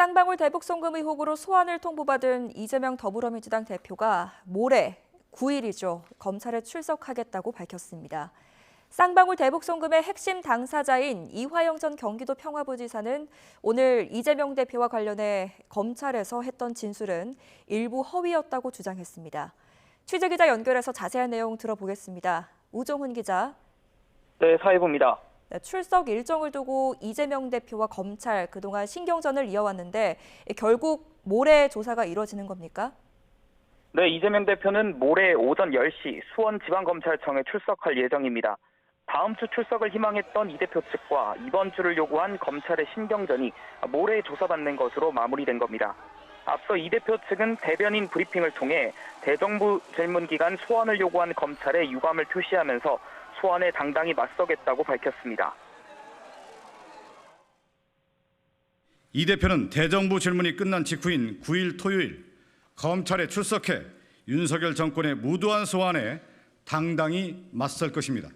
쌍방울 대북 송금 의혹으로 소환을 통보받은 이재명 더불어민주당 대표가 모레 9일이죠. 검찰에 출석하겠다고 밝혔습니다. 쌍방울 대북 송금의 핵심 당사자인 이화영 전 경기도 평화부지사는 오늘 이재명 대표와 관련해 검찰에서 했던 진술은 일부 허위였다고 주장했습니다. 취재기자 연결해서 자세한 내용 들어보겠습니다. 우종훈 기자. 네, 사회부입니다. 네, 출석 일정을 두고 이재명 대표와 검찰 그동안 신경전을 이어왔는데 결국 모레 조사가 이뤄지는 겁니까? 네, 이재명 대표는 모레 오전 10시 수원지방검찰청에 출석할 예정입니다. 다음 주 출석을 희망했던 이 대표 측과 이번 주를 요구한 검찰의 신경전이 모레 조사받는 것으로 마무리된 겁니다. 앞서 이 대표 측은 대변인 브리핑을 통해 대정부 질문기간 소환을 요구한 검찰에 유감을 표시하면서 소환에 당당히 맞서겠다고 밝혔습니다. 이 대표는 대정부 질문이 끝난 직후인 9일 토요일 검찰에 출석해 윤석열 정권의 무도한 소환에 당당히 맞설 것입니다.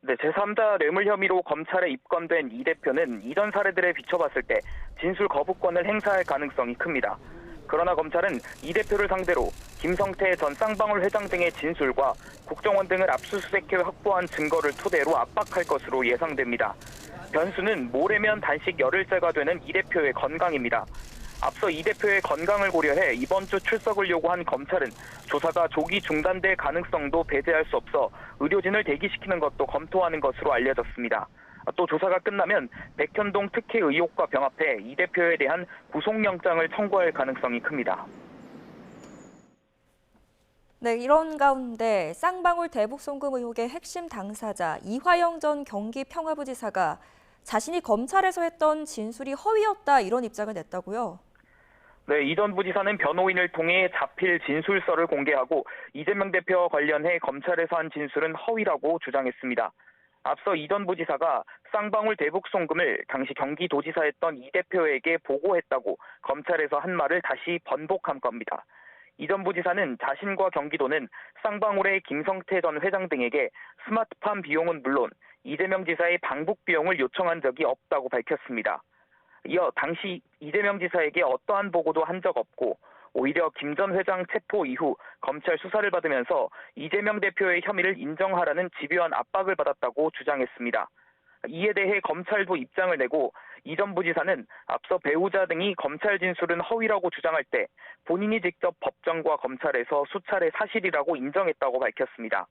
네, 제3자 뇌물 혐의로 검찰에 입건된 이 대표는 이전 사례들에 비춰봤을 때 진술 거부권을 행사할 가능성이 큽니다. 그러나 검찰은 이 대표를 상대로 김성태 전 쌍방울 회장 등의 진술과 국정원 등을 압수수색해 확보한 증거를 토대로 압박할 것으로 예상됩니다. 변수는 모레면 단식 열흘째가 되는 이 대표의 건강입니다. 앞서 이 대표의 건강을 고려해 이번 주 출석을 요구한 검찰은 조사가 조기 중단될 가능성도 배제할 수 없어 의료진을 대기시키는 것도 검토하는 것으로 알려졌습니다. 또 조사가 끝나면 백현동 특혜 의혹과 병합해 이 대표에 대한 구속영장을 청구할 가능성이 큽니다. 네, 이런 가운데 쌍방울 대북 송금 의혹의 핵심 당사자 이화영 전 경기 평화부지사가 자신이 검찰에서 했던 진술이 허위였다 이런 입장을 냈다고요? 네, 이 전 부지사는 변호인을 통해 자필 진술서를 공개하고 이재명 대표와 관련해 검찰에서 한 진술은 허위라고 주장했습니다. 앞서 이 전 부지사가 쌍방울 대북 송금을 당시 경기도지사였던 이 대표에게 보고했다고 검찰에서 한 말을 다시 번복한 겁니다. 이 전 부지사는 자신과 경기도는 쌍방울의 김성태 전 회장 등에게 스마트팜 비용은 물론 이재명 지사의 방북 비용을 요청한 적이 없다고 밝혔습니다. 이어 당시 이재명 지사에게 어떠한 보고도 한 적 없고 오히려 김 전 회장 체포 이후 검찰 수사를 받으면서 이재명 대표의 혐의를 인정하라는 집요한 압박을 받았다고 주장했습니다. 이에 대해 검찰도 입장을 내고 이 전 부지사는 앞서 배우자 등이 검찰 진술은 허위라고 주장할 때 본인이 직접 법정과 검찰에서 수차례 사실이라고 인정했다고 밝혔습니다.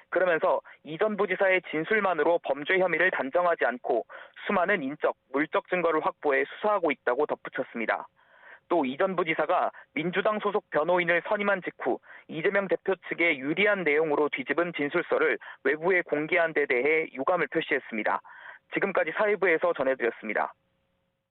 그러면서 이 전 부지사의 진술만으로 범죄 혐의를 단정하지 않고 수많은 인적, 물적 증거를 확보해 수사하고 있다고 덧붙였습니다. 또 이 전 부지사가 민주당 소속 변호인을 선임한 직후 이재명 대표 측에 유리한 내용으로 뒤집은 진술서를 외부에 공개한 데 대해 유감을 표시했습니다. 지금까지 사회부에서 전해드렸습니다.